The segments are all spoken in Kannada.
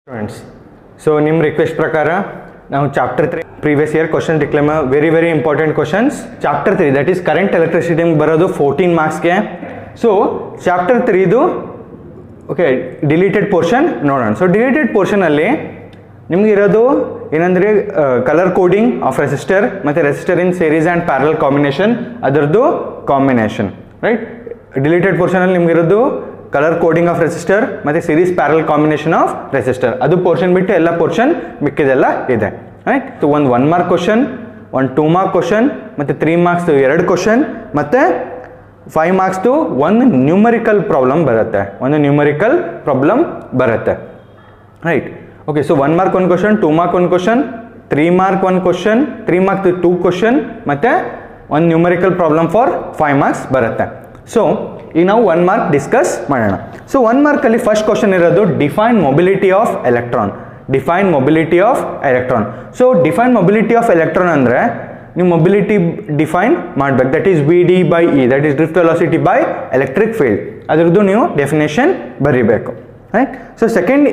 Students, so ನಿಮ್ಮ ರಿಕ್ವೆಸ್ಟ್ ಪ್ರಕಾರ ನಾವು ಚಾಪ್ಟರ್ 3 ಪ್ರೀವಿಯಸ್ ಇಯರ್ ಕ್ವಶನ್ ಡಿಕ್ಲೇಮ್ very important questions chapter 3 that is current electricity ಬರೋದು 14 ಮಾರ್ಕ್ಸ್ಗೆ. ಸೊ ಚಾಪ್ಟರ್ 3ದು ಓಕೆ ಡಿಲೀಟೆಡ್ ಪೋರ್ಷನ್ ನೋಡೋಣ. ಸೊ ಡಿಲೀಟೆಡ್ ಪೋರ್ಷನಲ್ಲಿ ನಿಮ್ಗೆ ಇರೋದು ಏನಂದರೆ ಕಲರ್ ಕೋಡಿಂಗ್ ಆಫ್ ರೆಸಿಸ್ಟರ್ ಮತ್ತು resistor in series and parallel combination ಅದರದ್ದು ಕಾಂಬಿನೇಷನ್ ರೈಟ್. ಡಿಲೀಟೆಡ್ ಪೋರ್ಷನಲ್ಲಿ ನಿಮ್ಗಿರೋದು ಕಲರ್ ಕೋಡಿಂಗ್ ಆಫ್ ರೆಸಿಸ್ಟರ್ ಮತ್ತು series parallel combination of resistor ಅದು ಪೋರ್ಷನ್ ಬಿಟ್ಟು ಎಲ್ಲ ಪೋರ್ಷನ್ ಮಿಕ್ಕಿದೆಲ್ಲ ಇದೆ ರೈಟ್. ಸೊ ಒಂದು 1 ಮಾರ್ಕ್ ಕ್ವಶನ್, ಒಂದು 2 ಮಾರ್ಕ್ ಕ್ವಶನ್ ಮತ್ತು 3 ಮಾರ್ಕ್ಸ್ದು 2 ಕ್ವಶನ್ ಮತ್ತು 5 ಮಾರ್ಕ್ಸ್ದು ಒಂದು ನ್ಯೂಮರಿಕಲ್ ಪ್ರಾಬ್ಲಮ್ ಬರುತ್ತೆ right. Okay, so 1 mark 1 question, 2 mark 1 question, 3 mark 1 question, 3 mark 2 question ಮತ್ತು ಒಂದು ನ್ಯೂಮರಿಕಲ್ ಪ್ರಾಬ್ಲಮ್ ಫಾರ್ 5 ಮಾರ್ಕ್ಸ್ ಬರುತ್ತೆ. ಸೊ ಈಗ ನಾವು 1 ಮಾರ್ಕ್ ಡಿಸ್ಕಸ್ ಮಾಡೋಣ. ಸೊ 1 ಮಾರ್ಕಲ್ಲಿ ಫಸ್ಟ್ ಕ್ವಶನ್ ಇರೋದು define mobility of electron. So define mobility of electron ಅಂದರೆ ನೀವು ಮೊಬಿಲಿಟಿ ಡಿಫೈನ್ ಮಾಡ್ಬೇಕು. That is V/d/E, that is drift velocity by electric field. ಅದರದ್ದು ನೀವು ಡೆಫಿನೇಷನ್ ಬರೀಬೇಕು right. So second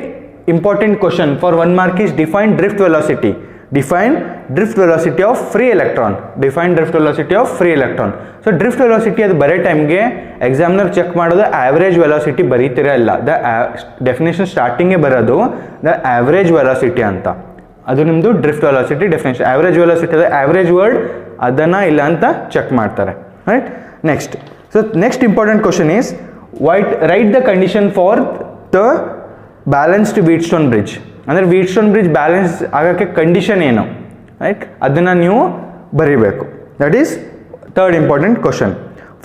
important question for 1 mark is define drift velocity of free electron. So drift velocity ಅದು ಬರೋ ಟೈಮ್ಗೆ ಎಕ್ಸಾಮಿನರ್ ಚೆಕ್ ಮಾಡೋದು ಆವ್ರೇಜ್ ವೆಲಾಸಿಟಿ ಬರೀತಿರ ಇಲ್ಲ, ಡೆಫಿನೇಷನ್ ಸ್ಟಾರ್ಟಿಂಗೇ ಬರೋದು ದ ಆವ್ರೇಜ್ ವೆಲಾಸಿಟಿ ಅಂತ. ಅದು ನಿಮ್ಮದು drift velocity definition. Average velocity ಅದ ಆವ್ರೇಜ್ ವರ್ಡ್ ಅದನ್ನು ಇಲ್ಲ ಅಂತ ಚೆಕ್ ಮಾಡ್ತಾರೆ right. Next important question is write the condition for the balanced Wheatstone bridge. ಅಂದರೆ ವೀಟ್ಸ್ಟೋನ್ ಬ್ರಿಡ್ಜ್ ಬ್ಯಾಲೆನ್ಸ್ ಆಗೋಕ್ಕೆ ಕಂಡೀಷನ್ ಏನು ರೈಟ್, ಅದನ್ನು ನೀವು ಬರೀಬೇಕು. That is third important question.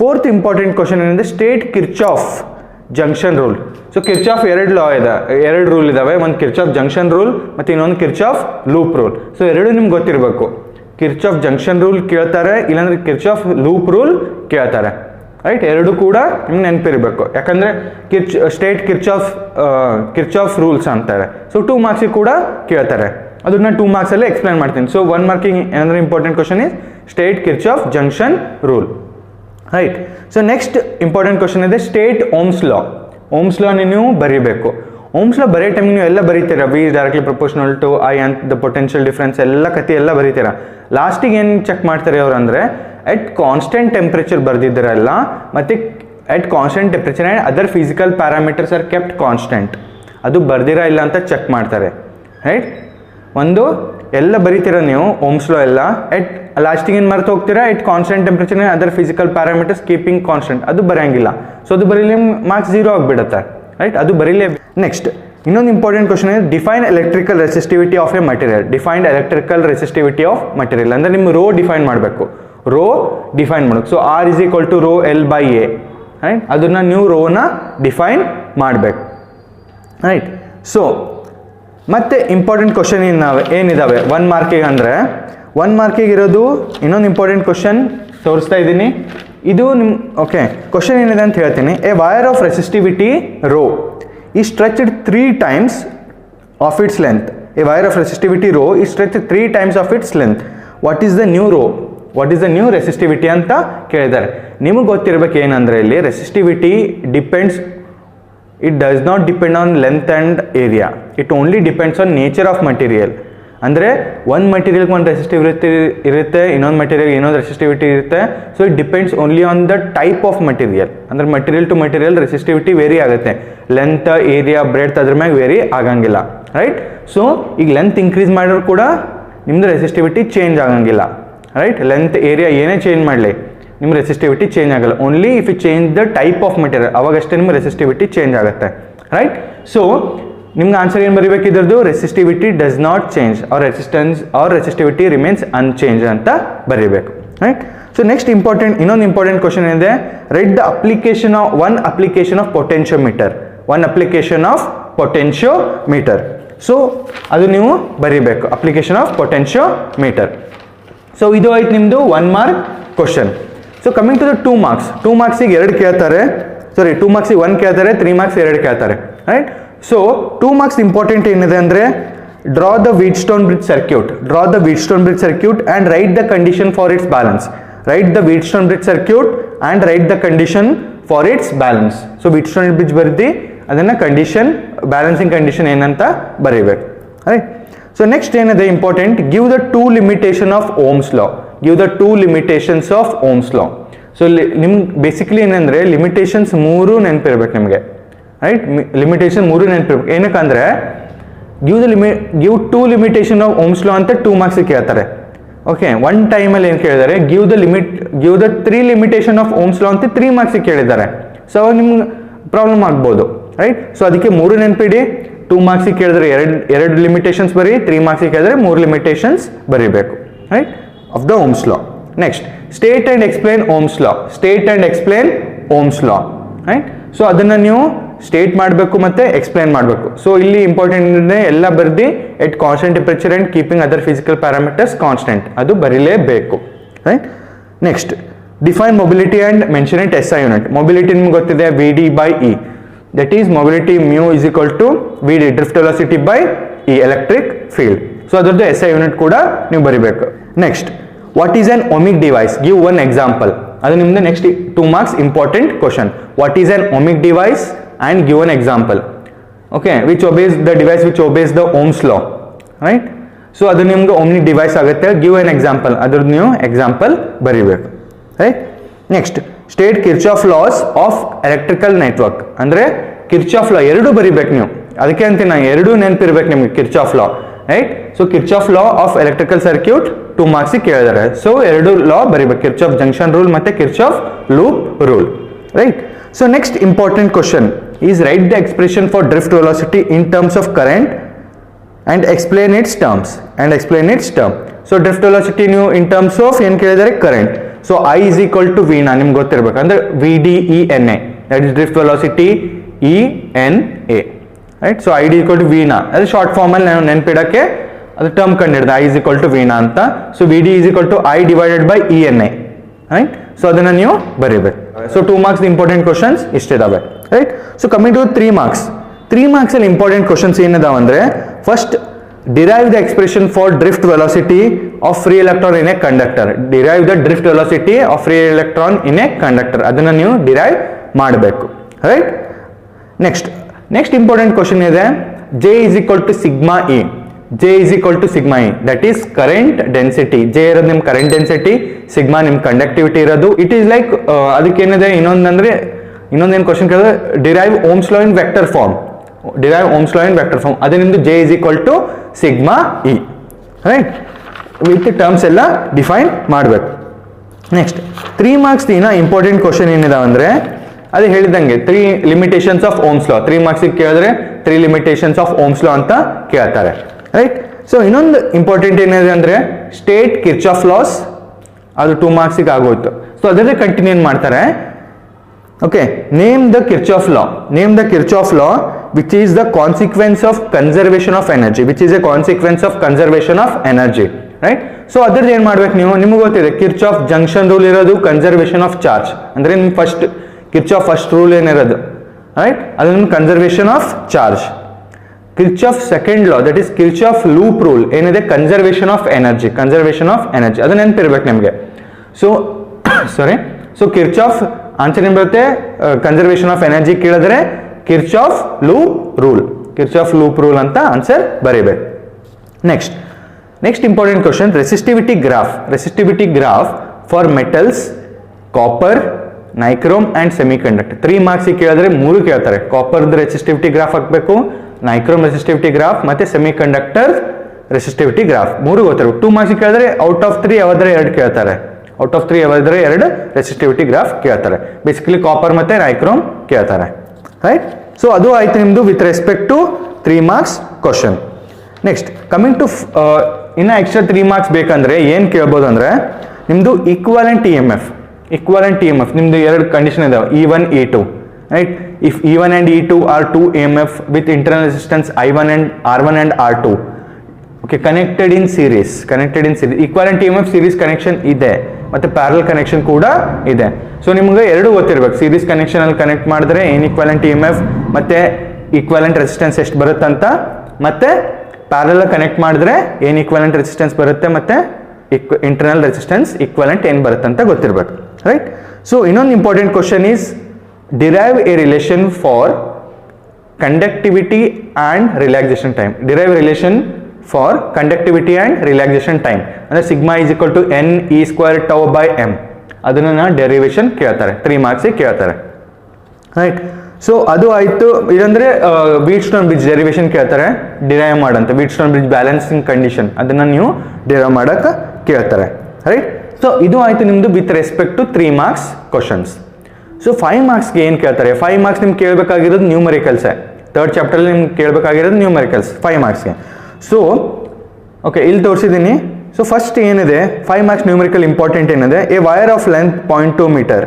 Fourth important question ಏನಂದರೆ state Kirchhoff junction rule. So Kirchhoff 2 rule ಇದಾವೆ, ಒಂದು ಕಿರ್ಚಾಫ್ ಜಂಕ್ಷನ್ ರೂಲ್ ಮತ್ತು ಇನ್ನೊಂದು ಕಿರ್ಚಾಫ್ ಲೂಪ್ ರೂಲ್. ಸೊ ಎರಡು ನಿಮ್ಗೆ ಗೊತ್ತಿರಬೇಕು. ಕಿರ್ಚಾಫ್ ಜಂಕ್ಷನ್ ರೂಲ್ ಕೇಳ್ತಾರೆ, ಇಲ್ಲಾಂದರೆ ಕಿರ್ಚಾಫ್ ಲೂಪ್ ರೂಲ್ ಕೇಳ್ತಾರೆ ರೈಟ್. ಎರಡು ಕೂಡ ನಿಮ್ಗೆ ನೆನಪಿರಬೇಕು, ಯಾಕಂದರೆ ಸ್ಟೇಟ್ ಕಿರ್ಚಾಫ್ ರೂಲ್ಸ್ ಅಂತಾರೆ. ಸೊ 2 ಮಾರ್ಕ್ಸಿಗೆ ಕೂಡ ಕೇಳ್ತಾರೆ, ಅದನ್ನ 2 ಮಾರ್ಕ್ಸಲ್ಲೇ ಎಕ್ಸ್ಪ್ಲೈನ್ ಮಾಡ್ತೀನಿ. ಸೊ 1 ಮಾರ್ಕಿಂಗ್ ಏನಂದ್ರೆ important question is state Kirchhoff junction rule right. So next important question ಇದೆ state Ohm's law. Ohm's law ನೀವು ಬರೀಬೇಕು. ಓಮ್ಸ್ ಲಾ ಬರೀ ಟೈಮಿಗೆ ನೀವು ಎಲ್ಲ ಬರೀತೀರಾ, V directly proportional to I ಅಂತ ದ ಪೊಟೆನ್ಷಿಯಲ್ ಡಿಫ್ರೆನ್ಸ್ ಎಲ್ಲ ಕತೆ ಎಲ್ಲ ಬರೀತೀರಾ. ಲಾಸ್ಟಿಗೆ ಏನು ಚೆಕ್ ಮಾಡ್ತಾರೆ ಅವರು ಅಂದರೆ ಎಟ್ ಕಾನ್ಸ್ಟೆಂಟ್ ಟೆಂಪ್ರೇಚರ್ ಬರೆದಿದ್ದರಲ್ಲ, ಮತ್ತು at constant temperature and other physical parameters are kept constant, ಅದು ಬರ್ದಿರಾ ಇಲ್ಲ ಅಂತ ಚೆಕ್ ಮಾಡ್ತಾರೆ ರೈಟ್. ಒಂದು ಎಲ್ಲ ಬರೀತೀರ ನೀವು ಓಮ್ಸ್ ಲಾ ಎಲ್ಲ, ಎಟ್ ಲಾಸ್ಟಿಗೆ ಏನು ಮರೆತು ಹೋಗ್ತೀರಾ, at constant temperature and other physical parameters keeping constant, ಅದು ಬರೆಯಂಗಿಲ್ಲ. ಸೊ ಅದು ಬರೀಲಿ ಮಾರ್ಕ್ಸ್ 0 ಆಗಿಬಿಡುತ್ತೆ ರೈಟ್, ಅದು ಬರೀಲೇ. ನೆಕ್ಸ್ಟ್ ಇನ್ನೊಂದು ಇಂಪಾರ್ಟೆಂಟ್ ಕ್ವಶನ್ ಇದೆ define electrical resistivity of A material. ಅಂದರೆ ನಿಮ್ಮ ರೋ ಡಿಫೈನ್ ಮಾಡಬೇಕು, so R is equal to rho L/A right. ಅದನ್ನ ನೀವು ರೋನ ಡಿಫೈನ್ ಮಾಡಬೇಕು ರೈಟ್. ಸೊ ಮತ್ತೆ ಇಂಪಾರ್ಟೆಂಟ್ ಕ್ವಶನ್ ಏನಿದಾವೆ 1 ಮಾರ್ಕಿಗೆ ಅಂದರೆ 1 ಮಾರ್ಕಿಗೆ ಇರೋದು ಇನ್ನೊಂದು ಇಂಪಾರ್ಟೆಂಟ್ ಕ್ವಶನ್ ತೋರಿಸ್ತಾ ಇದ್ದೀನಿ. ಇದು ನಿಮ್ಮ ಓಕೆ ಕ್ವಶನ್ ಏನಿದೆ ಅಂತ ಹೇಳ್ತೀನಿ. A wire of resistivity rho is stretched 3 times of its length. A wire of resistivity rho is stretched 3 times of its length. What is the new rho? What is the new resistivity ಅಂತ ಕೇಳಿದ್ದಾರೆ. ನಿಮಗೆ ಗೊತ್ತಿರಬೇಕು ಏನಂದರೆ ಇಲ್ಲಿ resistivity depends, it does not depend on length and area, it only depends on nature of material. ಅಂದರೆ ಒಂದು ಮಟೀರಿಯಲ್ಗೆ ಒಂದು ರೆಸಿಸ್ಟಿವಿಟಿ ಇರುತ್ತೆ, ಇನ್ನೊಂದು ಮಟೀರಿಯಲ್ಗೆ ಇನ್ನೊಂದು ರೆಸಿಸ್ಟಿವಿಟಿ ಇರುತ್ತೆ. So it depends only on the type of material. ಅಂದರೆ material to material resistivity vary ಆಗುತ್ತೆ, ಲೆಂತ್ ಏರಿಯಾ ಬ್ರೆಡ್ತ್ ಅದ್ರ ಮ್ಯಾಗ ವೇರಿ ಆಗಂಗಿಲ್ಲ ರೈಟ್. ಸೊ ಈಗ ಲೆಂತ್ ಇನ್ಕ್ರೀಸ್ ಮಾಡಿದ್ರು ಕೂಡ ನಿಮ್ಮದು ರೆಸಿಸ್ಟಿವಿಟಿ ಚೇಂಜ್ ಆಗಂಗಿಲ್ಲ ರೈಟ್. ಲೆಂತ್ ಏರಿಯಾ ಏನೇ ಚೇಂಜ್ ಮಾಡಲಿ ನಿಮ್ಮ ರೆಸಿಸ್ಟಿವಿಟಿ ಚೇಂಜ್ ಆಗಲ್ಲ. Only if you change the type of material ಅವಾಗಷ್ಟೇ ನಿಮ್ಮ ರೆಸಿಸ್ಟಿವಿಟಿ ಚೇಂಜ್ ಆಗುತ್ತೆ ರೈಟ್. ಸೊ ನಿಮ್ಗೆ ಆನ್ಸರ್ ಏನು ಬರೀಬೇಕು ಇದ್ರದ್ದು, resistivity does not change or resistivity remains unchange ಅಂತ ಬರೀಬೇಕು ರೈಟ್. ಸೊ ನೆಕ್ಸ್ಟ್ ಇನ್ನೊಂದು ಇಂಪಾರ್ಟೆಂಟ್ ಕ್ವಶನ್ ಇದೆ right the application of potentiometer. So ಅದು ನೀವು ಬರೀಬೇಕು, ಅಪ್ಲಿಕೇಶನ್ ಆಫ್ ಪೊಟೆನ್ಶಿಯೋಮೀಟರ್. ಸೊ ಇದು ಆಯ್ತು ನಿಮ್ಮದು 1 mark question. So coming to the 2 marks. 2 ಮಾರ್ಕ್ಸಿಗೆ 2 ಕೇಳ್ತಾರೆ, 2 ಮಾರ್ಕ್ಸಿಗೆ 1 ಕೇಳ್ತಾರೆ, 3 ಮಾರ್ಕ್ಸ್ 2 ಕೇಳ್ತಾರೆ ರೈಟ್. ಸೊ 2 ಮಾರ್ಕ್ಸ್ ಇಂಪಾರ್ಟೆಂಟ್ ಏನಿದೆ ಅಂದರೆ draw the Wheatstone bridge circuit and write the condition for its balance. So Wheatstone bridge ಬರೆದು ಅದನ್ನು ಕಂಡೀಷನ್ ಬ್ಯಾಲೆನ್ಸಿಂಗ್ ಕಂಡೀಷನ್ ಏನಂತ ಬರೀಬೇಕು ರೈಟ್. ಸೊ ನೆಕ್ಸ್ಟ್ ಏನಿದೆ important, give the two limitation of Ohm's law. Give the two limitations of Ohm's law. So ನಿಮ್ಗೆ ಬೇಸಿಕಲಿ ಏನಂದರೆ ಲಿಮಿಟೇಷನ್ಸ್ 3 ನೆನಪಿರ್ಬೇಕು ನಿಮಗೆ ರೈಟ್. ಲಿಮಿಟೇಷನ್ 3 ನೆನಪಿರ್ಬೇಕು. ಏನಕ್ಕಂದ್ರೆ give two limitation of Ohm's law ಅಂತ 2 ಮಾರ್ಕ್ಸಿಗೆ ಕೇಳ್ತಾರೆ. ಓಕೆ, ಒನ್ ಟೈಮಲ್ಲಿ ಏನು ಕೇಳಿದ್ದಾರೆ, give the 3 limitation of Ohm's law ಅಂತ 3 ಮಾರ್ಕ್ಸಿಗೆ ಕೇಳಿದ್ದಾರೆ. ಸೊ ಅವಾಗ ನಿಮ್ಗೆ ಪ್ರಾಬ್ಲಮ್ ಆಗ್ಬೋದು ರೈಟ್. ಸೊ ಅದಕ್ಕೆ 3 ನೆನಪಿಡಿ. 2 ಮಾರ್ಕ್ಸಿಗೆ ಕೇಳಿದ್ರೆ ಎರಡು ಲಿಮಿಟೇಷನ್ಸ್ ಬರೀ, 3 ಮಾರ್ಕ್ಸಿಗೆ ಕೇಳಿದ್ರೆ 3 ಲಿಮಿಟೇಷನ್ಸ್ ಬರೀಬೇಕು right of the Ohm's law. Next state and explain Ohm's law. State and explain Ohm's law right. So ಅದನ್ನು ನೀವು ಸ್ಟೇಟ್ ಮಾಡಬೇಕು ಮತ್ತು ಎಕ್ಸ್ಪ್ಲೇನ್ ಮಾಡಬೇಕು. ಸೊ ಇಲ್ಲಿ ಇಂಪಾರ್ಟೆಂಟ್ ಇದೆ, ಎಲ್ಲ ಬರ್ದು at constant temperature and keeping other physical parameters constant, ಅದು ಬರೀಲೇಬೇಕು right. Next define mobility and mention it SI unit. Mobility ನಿಮ್ಗೆ ಗೊತ್ತಿದೆ VD/E, that is mobility μ is equal to VD drift velocity by E electric field. So ಅದರದ್ದು SI ಯೂನಿಟ್ ಕೂಡ ನೀವು ಬರೀಬೇಕು. Next what is an ohmic device, give one example. ಅದು ನಿಮ್ದು next 2 marks important question. What is an ohmic device and give an example. Okay, which obeys the device which obeys the Ohm's law, right? So adu nimge ohmic device agutte. Give an example, adrad ನೀವು example ಬರಿಬೇಕು right. Next state Kirchhoff laws of electrical network. ಅಂದ್ರೆ Kirchhoff law ಎರಡು ಬರಿಬೇಕು ನೀವು, ಅದಕ್ಕೆ ಅಂತ ನಾನು ಎರಡು ನೆನಪಿರ್ಬೇಕು ನಿಮಗೆ Kirchhoff law right. So Kirchhoff law of electrical circuit 2 marks ಕೇಳಿದ್ದಾರೆ. ಸೊ ಎರಡು ಲಾ ಬರಿಬೇಕು, Kirchhoff junction rule ಮತ್ತೆ Kirchhoff loop rule right. So next important question is write the expression for drift velocity in terms of current and explain its terms. So drift velocity ನೀವು in terms of ಏನು ಕೇಳಿದರೆ current. So I is equal to V ನಾ ನಿಮ್ಗೆ ಗೊತ್ತಿರಬೇಕು, ಅಂದ್ರೆ VDENA, that is drift velocity ENA right. So ID equal to V ನಾ ಅದು ಶಾರ್ಟ್ ಫಾರ್ಮ್ ಅಲ್ಲಿ ನಾವು ನೆನಪಿಡಕ್ಕೆ ಅದು term ಕಂಡಿಡ್ದೆ I is equal to V ನಾ ಅಂತ. So VD is equal to I divided by ENA right. So ಅದನ್ನ ನೀವು ಬರೀಬೇಕು. ಸೊ 2 ಮಾರ್ಕ್ಸ್ ಇಂಪಾರ್ಟೆಂಟ್ ಕ್ವಶನ್ಸ್ ಇಷ್ಟಿದಾವೆ right. So coming to 3 marks. 3 marks ಅಲ್ಲಿ ಇಂಪಾರ್ಟೆಂಟ್ ಕ್ವಶನ್ಸ್ ಏನಿದಾವೆ ಅಂದ್ರೆ, first derive the expression for drift velocity of free electron in a conductor. Derive the drift velocity of free electron in a conductor, ಅದನ್ನ ನೀವು ಡಿರೈವ್ ಮಾಡಬೇಕು ರೈಟ್. ನೆಕ್ಸ್ಟ್ ಇಂಪಾರ್ಟೆಂಟ್ ಕ್ವಶನ್ ಇದೆ, J is equal to sigma E. J is equal to sigma E, that is current density. J ಇರೋದು ನಿಮ್ಮ ಕರೆಂಟ್ ಡೆನ್ಸಿಟಿ, ಸಿಗ್ಮಾ ನಿಮ್ಮ ಕಂಡಕ್ಟಿವಿಟಿ ಇರೋದು. ಇಟ್ ಈಸ್ ಲೈಕ್ ಅದಕ್ಕೇನಿದೆ ಇನ್ನೊಂದೇನು ಕ್ವಶನ್ ಕೇಳಿದ್ರೆ, ಡಿರೈವ್ ಓಮ್ಸ್ ಲಾ ಇನ್ ವೆಕ್ಟರ್ ಫಾರ್ಮ್. ಅದೇ ನಿಮ್ದು J is equal to sigma E right. With terms ಎಲ್ಲ ಡಿಫೈನ್ ಮಾಡಬೇಕು. ನೆಕ್ಸ್ಟ್ 3 ಮಾರ್ಕ್ಸ್ ದಿನ ಇಂಪಾರ್ಟೆಂಟ್ ಕ್ವಶನ್ ಏನಿದಾವೆ ಅಂದ್ರೆ, ಅದೇ ಹೇಳಿದಂಗೆ 3 ಲಿಮಿಟೇಷನ್ಸ್ ಆಫ್ ಓಮ್ಸ್ ಲಾ. 3 ಮಾರ್ಕ್ಸಿಗೆ ಕೇಳಿದ್ರೆ 3 ಲಿಮಿಟೇಷನ್ಸ್ ಆಫ್ ಓಮ್ಸ್ ಲಾ ಅಂತ ಕೇಳ್ತಾರೆ ರೈಟ್. ಸೊ ಇನ್ನೊಂದು ಇಂಪಾರ್ಟೆಂಟ್ ಏನಿದೆ ಅಂದ್ರೆ, ಸ್ಟೇಟ್ ಕಿರ್ಚಾಫ್ ಲಾಸ್, ಅದು 2 ಮಾರ್ಕ್ಸಿಗೆ ಆಗೋಯ್ತು. ಸೊ ಅದನ್ನೇ ಕಂಟಿನ್ಯೂ ಮಾಡ್ತಾರೆ. Okay, name the Kirchhoff law which is the consequence of conservation of energy right. So ಅದ್ರದ್ದು ಏನು ಮಾಡ್ಬೇಕು ನೀವು, ನಿಮ್ಗೆ ಗೊತ್ತಿದೆ ಕಿರ್ಚಾಫ್ ಜಂಕ್ಷನ್ ರೂಲ್ ಇರೋದು ಕನ್ಸರ್ವೇಷನ್ ಆಫ್ ಚಾರ್ಜ್, ಅಂದ್ರೆ ನಿಮ್ ಕಿರ್ಚಾಫ್ ಫಸ್ಟ್ ರೂಲ್ ಏನಿರೋದು ರೈಟ್, ಅದು ನಿಮ್ಗೆ conservation of charge. Kirchhoff second law, that is Kirchhoff loop rule ಏನಿದೆ, ಕನ್ಸರ್ವೇಷನ್ ಆಫ್ ಎನರ್ಜಿ, ಅದು ನೆನಪಿರ್ಬೇಕು ನಿಮಗೆ. ಸೊ ಕಿರ್ಚಾಫ್ ಆನ್ಸರ್ ಏನ್ ಬರುತ್ತೆ, ಕನ್ಸರ್ವೇಷನ್ ಆಫ್ ಎನರ್ಜಿ ಕೇಳಿದ್ರೆ ಕಿರ್ಚಾಫ್ ಲೂಪ್ ರೂಲ್ ಅಂತ ಆನ್ಸರ್ ಬರೀಬೇಕು. Next important question, resistivity graph for metals, copper, nichrome and semiconductor. 3 ಮಾರ್ಕ್ಸಿಗೆ ಕೇಳಿದ್ರೆ 3 ಕೇಳ್ತಾರೆ. ಕಾಪರ್ದು ರೆಸಿಸ್ಟಿವಿಟಿ ಗ್ರಾಫ್ ಹಾಕಬೇಕು, ನೈಕ್ರೋಮ್ ರೆಸಿಸ್ಟಿವಿಟಿ ಗ್ರಾಫ್ ಮತ್ತೆ ಸೆಮಿಕಂಡಕ್ಟರ್ ರೆಸಿಸ್ಟಿವಿಟಿ ಗ್ರಾಫ್ 3 ಗೊತ್ತಿರಬೇಕು. 2 ಮಾರ್ಕ್ಸಿಗೆ ಕೇಳಿದ್ರೆ ಔಟ್ ಆಫ್ 3 ಯಾವ್ದಾರೆ 2 ಕೇಳ್ತಾರೆ. ರೆಸಿಸ್ಟಿವಿಟಿ ಗ್ರಾಫ್ ಕೇಳ್ತಾರೆ. ಬೇಸಿಕಲಿ ಕಾಪರ್ ಮತ್ತೆ ನೈಕ್ರೋಮ್ ಕೇಳ್ತಾರೆ ರೈಟ್. ಸೊ ಅದು ಆಯ್ತು ನಿಮ್ದು with respect to 3 marks question. Next coming to ಇನ್ನ ಎಕ್ಸ್ಟ್ರಾ 3 ಮಾರ್ಕ್ಸ್ ಬೇಕಂದ್ರೆ ಏನ್ ಕೇಳ್ಬೋದು ಅಂದ್ರೆ, ನಿಮ್ದು ಈಕ್ವಾಲೆಂಟ್ ಇ ಎಮ್ ಎಫ್ ನಿಮ್ದು 2 ಕಂಡೀಷನ್ ಇದಾವೆ, E1 E2 right. If E1 and E2 are 2 EMF with internal resistance I1 and R1 and R2, okay, connected in series. Equivalent EMF series connection ಇದೆ, ಮತ್ತೆ ಪ್ಯಾರಲ್ ಕನೆಕ್ಷನ್ ಕೂಡ ಇದೆ. ಸೊ ನಿಮ್ಗೆ 2 ಗೊತ್ತಿರ್ಬೇಕು, ಸೀರೀಸ್ ಕನೆಕ್ಷನ್ ಅಲ್ಲಿ ಕನೆಕ್ಟ್ ಮಾಡಿದ್ರೆ ಏನ್ ಈಕ್ವಾಲೆಂಟ್ EMF ಮತ್ತೆ ಈಕ್ವಾಲೆಂಟ್ ರೆಸಿಸ್ಟೆನ್ಸ್ ಎಷ್ಟು ಬರುತ್ತಂತ, ಮತ್ತೆ ಪ್ಯಾರಲ್ ಕನೆಕ್ಟ್ ಮಾಡಿದ್ರೆ ಏನ್ ಈಕ್ವಾಲೆಂಟ್ ರೆಸಿಸ್ಟೆನ್ಸ್ ಬರುತ್ತೆ, ಮತ್ತೆ ಇಂಟರ್ನಲ್ ರೆಸಿಸ್ಟೆನ್ಸ್ ಈಕ್ವಾಲೆಂಟ್ ಏನ್ ಬರುತ್ತೆ ಅಂತ ಗೊತ್ತಿರ್ಬೇಕು ರೈಟ್. ಸೊ ಇನ್ನೊಂದು important question is, derive a relation for conductivity and relaxation time. Derive relation for conductivity and relaxation time ಅಂದರೆ sigma is equal to N E square tau by M. ಅದನ್ನು ಡೆರಿವೇಶನ್ ಕೇಳ್ತಾರೆ, 3 ಮಾರ್ಕ್ಸಿಗೆ ಕೇಳ್ತಾರೆ, ರೈಟ್. ಸೊ ಅದು ಆಯಿತು. ಇದಂದರೆ ವೀಟ್ಸ್ಟೋನ್ ಬ್ರಿಡ್ಜ್ ಡೆರಿವೇಶನ್ ಕೇಳ್ತಾರೆ, ಡಿರೈವ್ ಮಾಡಂತ. ವೀಟ್ಸ್ಟೋನ್ ಬ್ರಿಡ್ಜ್ ಬ್ಯಾಲೆನ್ಸಿಂಗ್ ಕಂಡೀಷನ್ ಅದನ್ನು ನೀವು ಡಿರೈವ್ ಮಾಡೋಕ್ಕೆ ಕೇಳ್ತಾರೆ, ರೈಟ್. ಸೊ ಇದು ಆಯಿತು ನಿಮ್ಮದು with respect to 3 marks questions. So 5 ಮಾರ್ಕ್ಸ್ಗೆ ಏನು ಕೇಳ್ತಾರೆ? 5 ಮಾರ್ಕ್ಸ್ ನಿಮ್ಗೆ ಕೇಳಬೇಕಾಗಿರೋದು ನ್ಯೂಮರಿಕಲ್ಸೇ. 3rd ಚಾಪ್ಟರಲ್ಲಿ ನಿಮ್ಗೆ ಕೇಳಬೇಕಾಗಿರೋದು ನ್ಯೂಮರಿಕಲ್ಸ್ 5 ಮಾರ್ಕ್ಸ್ಗೆ. ಸೊ ಓಕೆ, ಇಲ್ಲಿ ತೋರಿಸಿದ್ದೀನಿ. ಸೊ ಫಸ್ಟ್ ಏನಿದೆ 5 ಮಾರ್ಕ್ಸ್ ನ್ಯೂಮರಿಕಲ್ ಇಂಪಾರ್ಟೆಂಟ್ ಏನಿದೆ, a wire of length 0.2 metre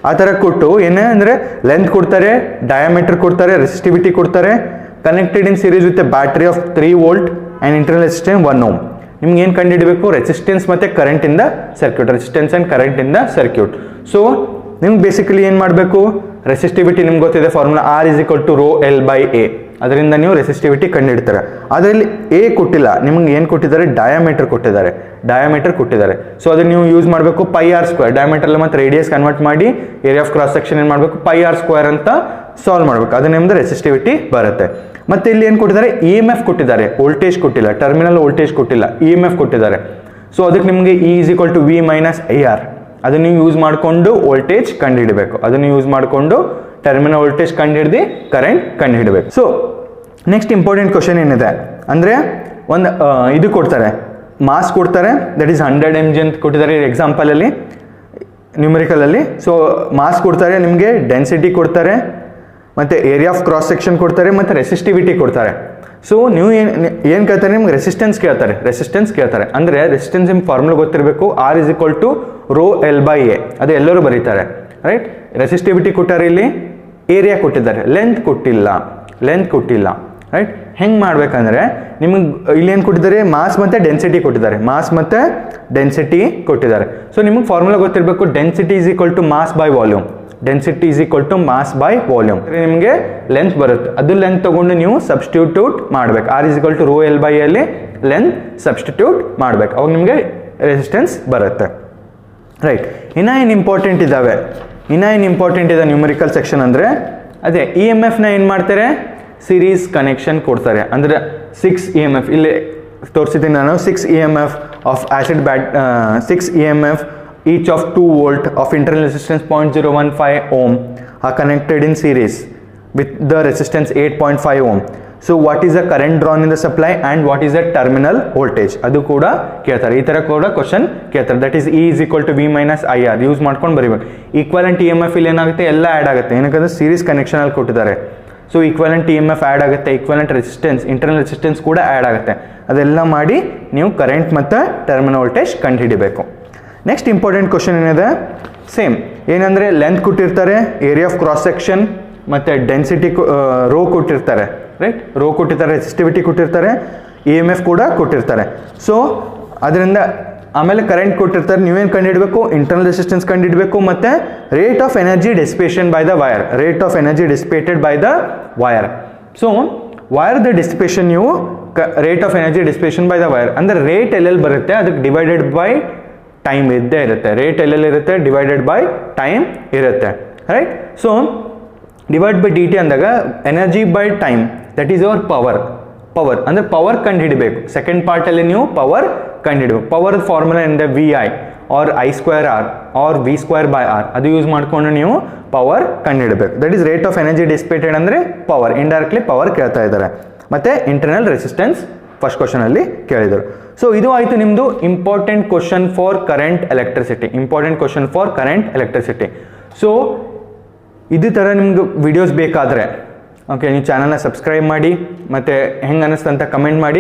ಆ ಥರ ಕೊಟ್ಟು ಏನೇ ಅಂದರೆ ಲೆಂತ್ ಕೊಡ್ತಾರೆ, ಡಯಾಮೀಟರ್ ಕೊಡ್ತಾರೆ, ರೆಸಿಸ್ಟಿವಿಟಿ ಕೊಡ್ತಾರೆ, connected in series with a battery of 3 volt and internal resistance 1 ohm. ನಿಮ್ಗೆ ಏನು ಕಂಡುಹಿಡಬೇಕು? ರೆಸಿಸ್ಟೆನ್ಸ್ ಮತ್ತು ಕರೆಂಟಿಂದ ಸರ್ಕ್ಯೂಟ್, ರೆಸಿಸ್ಟೆನ್ಸ್ ಆ್ಯಂಡ್ ಕರೆಂಟಿಂದ ಸರ್ಕ್ಯೂಟ್. ಸೊ ನಿಮ್ಗೆ ಬೇಸಿಕಲಿ ಏನು ಮಾಡಬೇಕು? ರೆಸಿಸ್ಟಿವಿಟಿ ನಿಮ್ಗೆ ಗೊತ್ತಿದೆ, formula R is equal to rho L by A. ಅದರಿಂದ ನೀವು ರೆಸಿಸ್ಟಿವಿಟಿ ಕಂಡುಹಿಡ್ತಾರೆ. ಅದರಲ್ಲಿ ಎ ಕೊಟ್ಟಿಲ್ಲ, ನಿಮ್ಗೆ ಏನು ಕೊಟ್ಟಿದ್ದಾರೆ? ಡಯಾಮೀಟರ್ ಕೊಟ್ಟಿದ್ದಾರೆ. ಸೊ ಅದನ್ನು ನೀವು ಯೂಸ್ ಮಾಡಬೇಕು πr². ಡಯಾಮೀಟರ್ ಮತ್ತು ರೇಡಿಯಸ್ ಕನ್ವರ್ಟ್ ಮಾಡಿ ಏರಿಯಾ ಆಫ್ ಕ್ರಾಸ್ ಸೆಕ್ಷನ್ ಏನು ಮಾಡಬೇಕು? πr² ಅಂತ ಸಾಲ್ವ್ ಮಾಡಬೇಕು. ಅದು ನಿಮ್ದು ರೆಸಿಸ್ಟಿವಿಟಿ ಬರುತ್ತೆ. ಮತ್ತು ಇಲ್ಲಿ ಏನು ಕೊಟ್ಟಿದ್ದಾರೆ? ಇ ಎಮ್ ಎಫ್ ಕೊಟ್ಟಿದ್ದಾರೆ, ವೋಲ್ಟೇಜ್ ಕೊಟ್ಟಿಲ್ಲ, ಟರ್ಮಿನಲ್ ವೋಲ್ಟೇಜ್ ಕೊಟ್ಟಿಲ್ಲ, ಇ ಎಮ್ ಎಫ್ ಕೊಟ್ಟಿದ್ದಾರೆ. ಸೊ ಅದಕ್ಕೆ ನಿಮಗೆ E is equal to V minus I R. ಅದನ್ನು ನೀವು ಯೂಸ್ ಮಾಡಿಕೊಂಡು ವೋಲ್ಟೇಜ್ ಕಂಡುಹಿಡಬೇಕು. ಅದನ್ನು ಯೂಸ್ ಮಾಡಿಕೊಂಡು ಟರ್ಮಿನಲ್ ವೋಲ್ಟೇಜ್ ಕಂಡುಹಿಡ್ದು ಕರೆಂಟ್ ಕಂಡುಹಿಡಬೇಕು. ಸೊ ನೆಕ್ಸ್ಟ್ ಇಂಪಾರ್ಟೆಂಟ್ ಕ್ವಶನ್ ಏನಿದೆ ಅಂದರೆ ಒಂದು ಇದು ಕೊಡ್ತಾರೆ, ಮಾಸ್ ಕೊಡ್ತಾರೆ, ದಟ್ ಈಸ್ 100 mg ಅಂತ ಕೊಟ್ಟಿದ್ದಾರೆ ಎಕ್ಸಾಂಪಲಲ್ಲಿ, ನ್ಯೂಮರಿಕಲಲ್ಲಿ. ಸೊ ಮಾಸ್ ಕೊಡ್ತಾರೆ, ನಿಮಗೆ ಡೆನ್ಸಿಟಿ ಕೊಡ್ತಾರೆ, ಮತ್ತು ಏರಿಯಾ ಆಫ್ ಕ್ರಾಸ್ ಸೆಕ್ಷನ್ ಕೊಡ್ತಾರೆ, ಮತ್ತು ರೆಸಿಸ್ಟಿವಿಟಿ ಕೊಡ್ತಾರೆ. ಸೊ ನೀವು ಏನು ಕೇಳ್ತಾರೆ? ನಿಮ್ಗೆ ರೆಸಿಸ್ಟೆನ್ಸ್ ಕೇಳ್ತಾರೆ. ಅಂದರೆ ರೆಸಿಸ್ಟೆನ್ಸ್ ನಿಮ್ಮ ಫಾರ್ಮುಲಾ ಗೊತ್ತಿರಬೇಕು. R is equal to rho L by A. ಅದು ಎಲ್ಲರೂ ಬರೀತಾರೆ, ರೈಟ್. ರೆಸಿಸ್ಟಿವಿಟಿ ಕೊಟ್ಟಾರೆ, ಇಲ್ಲಿ ಏರಿಯಾ ಕೊಟ್ಟಿದ್ದಾರೆ, ಲೆಂತ್ ಕೊಟ್ಟಿಲ್ಲ, ರೈಟ್. ಹೆಂಗೆ ಮಾಡ್ಬೇಕಂದ್ರೆ ನಿಮಗೆ ಇಲ್ಲೇನು ಕೊಟ್ಟಿದ್ದಾರೆ? ಮಾಸ್ ಮತ್ತು ಡೆನ್ಸಿಟಿ ಕೊಟ್ಟಿದ್ದಾರೆ. ಸೊ ನಿಮಗೆ ಫಾರ್ಮುಲಾ ಗೊತ್ತಿರಬೇಕು. Density is equal to mass by volume. ನಿಮಗೆ ಲೆಂತ್ ಬರುತ್ತೆ. ಅದು ಲೆಂತ್ ತೊಗೊಂಡು ನೀವು ಸಬ್ಸ್ಟಿಟ್ಯೂಟ್ ಮಾಡಬೇಕು. R is equal to rho L by ಅಲ್ಲಿ ಲೆಂತ್ ಸಬ್ಸ್ಟಿಟ್ಯೂಟ್ ಮಾಡಬೇಕು, ಅವಾಗ ನಿಮಗೆ ರೆಸಿಸ್ಟೆನ್ಸ್ ಬರುತ್ತೆ, ರೈಟ್. ಇನ್ನೂ ಏನು ಇಂಪಾರ್ಟೆಂಟ್ ಇದೆ ನ್ಯೂಮರಿಕಲ್ ಸೆಕ್ಷನ್ ಅಂದರೆ ಅದೇ ಇ ಎಮ್ ಎಫ್ನ ಏನು ಮಾಡ್ತಾರೆ? ಸೀರೀಸ್ ಕನೆಕ್ಷನ್ ಕೊಡ್ತಾರೆ. ಅಂದರೆ 6 EMF ಇಲ್ಲಿ ತೋರಿಸಿದ್ದೀನಿ ನಾನು. 6 EMF of acid 6 EMF each of 2 volt of internal resistance 0.015 ohm are connected in series with the resistance 8.5 ohm. So what is the current drawn in the supply and what is the terminal voltage? ಅದು ಕೂಡ ಕೇಳ್ತಾರೆ. ಈ ಥರ ಕೂಡ ಕ್ವಶನ್ ಕೇಳ್ತಾರೆ. That is E is equal to V minus IR use ಮಾಡ್ಕೊಂಡು ಬರೀಬೇಕು. ಈಕ್ವಲೆಂಟ್ EMF ಇಲ್ಲಿ ಏನಾಗುತ್ತೆ? ಎಲ್ಲ ಆ್ಯಡ್ ಆಗುತ್ತೆ. ಏನಕ್ಕಂದ್ರೆ ಸೀರೀಸ್ ಕನೆಕ್ಷನಲ್ಲಿ ಕೊಟ್ಟಿದ್ದಾರೆ. ಸೊ ಈಕ್ವಲೆಂಟ್ EMF ಆ್ಯಡ್ ಆಗುತ್ತೆ, ಈಕ್ವಲೆಂಟ್ ರೆಸಿಸ್ಟೆನ್ಸ್, ಇಂಟರ್ನಲ್ ರೆಸಿಸ್ಟೆನ್ಸ್ ಕೂಡ ಆ್ಯಡ್ ಆಗುತ್ತೆ. ಅದೆಲ್ಲ ಮಾಡಿ ನೀವು ಕರೆಂಟ್ ಮತ್ತು ಟರ್ಮಿನಲ್ ವೋಲ್ಟೇಜ್ ಕಂಡುಹಿಡಿಬೇಕು. ನೆಕ್ಸ್ಟ್ ಇಂಪಾರ್ಟೆಂಟ್ ಕ್ವಶನ್ ಏನಿದೆ? ಸೇಮ್ ಏನಂದರೆ ಲೆಂತ್ ಕೊಟ್ಟಿರ್ತಾರೆ, ಏರಿಯಾ ಆಫ್ ಕ್ರಾಸ್ ಸೆಕ್ಷನ್ ಮತ್ತು ಡೆನ್ಸಿಟಿ ರೋ ಕೊಟ್ಟಿರ್ತಾರೆ, ರೈಟ್. ರೋ ಕೊಟ್ಟಿರ್ತಾರೆ, ರೆಸಿಸ್ಟಿವಿಟಿ ಕೊಟ್ಟಿರ್ತಾರೆ, EMF ಕೂಡ ಕೊಟ್ಟಿರ್ತಾರೆ. ಸೊ ಅದರಿಂದ ಆಮೇಲೆ ಕರೆಂಟ್ ಕೊಟ್ಟಿರ್ತಾರೆ. ನೀವೇನು ಕಂಡುಹಿಡಬೇಕು? ಇಂಟರ್ನಲ್ ರೆಸಿಸ್ಟೆನ್ಸ್ ಕಂಡುಹಿಡಬೇಕು ಮತ್ತು rate of energy dissipation by the wire. So ವೈರ್ದ ಡಿಸಿಪೇಷನ್ ನೀವು rate of energy dissipation by the wire ಅಂದರೆ ರೇಟ್ ಎಲ್ಲೆಲ್ಲಿ ಬರುತ್ತೆ ಅದಕ್ಕೆ ಡಿವೈಡೆಡ್ ಬೈ ಟೈಮ್ ಇದ್ದೇ ಇರುತ್ತೆ. ರೇಟ್ ಎಲ್ಲೆಲ್ಲಿ ಇರುತ್ತೆ? ಡಿವೈಡೆಡ್ ಬೈ ಟೈಮ್ ಇರುತ್ತೆ, right. So divide by dt ಅಂದಾಗ energy by time, that is our power ಅಂದರೆ ಪವರ್ ಕಂಡುಹಿಡಬೇಕು. ಸೆಕೆಂಡ್ ಪಾರ್ಟಲ್ಲಿ ನೀವು ಪವರ್ ಕಂಡುಹಿಡಬೇಕು. ಪವರ್ ಫಾರ್ಮುಲಾ ಏನಿದೆ? VI or I² R or V² by R. ಅದು ಯೂಸ್ ಮಾಡಿಕೊಂಡು ನೀವು ಪವರ್ ಕಂಡುಹಿಡಬೇಕು. That is rate of energy dissipated ಅಂದರೆ ಪವರ್. ಇಂಡೈರೆಕ್ಟ್ಲಿ ಪವರ್ ಕೇಳ್ತಾ ಇದ್ದಾರೆ. ಮತ್ತು ಇಂಟರ್ನಲ್ ರೆಸಿಸ್ಟೆನ್ಸ್ ಫಸ್ಟ್ ಕ್ವಶನಲ್ಲಿ ಕೇಳಿದರು. ಸೊ ಇದು ಆಯಿತು ನಿಮ್ಮದು important question for current electricity. So ಇದೇ ಥರ ನಿಮ್ಗೆ ವಿಡಿಯೋಸ್ ಬೇಕಾದರೆ ಓಕೆ, ನೀವು ಚಾನಲ್ನ ಸಬ್ಸ್ಕ್ರೈಬ್ ಮಾಡಿ ಮತ್ತು ಹೆಂಗೆ ಅನ್ನಿಸ್ತಂತ ಕಮೆಂಟ್ ಮಾಡಿ.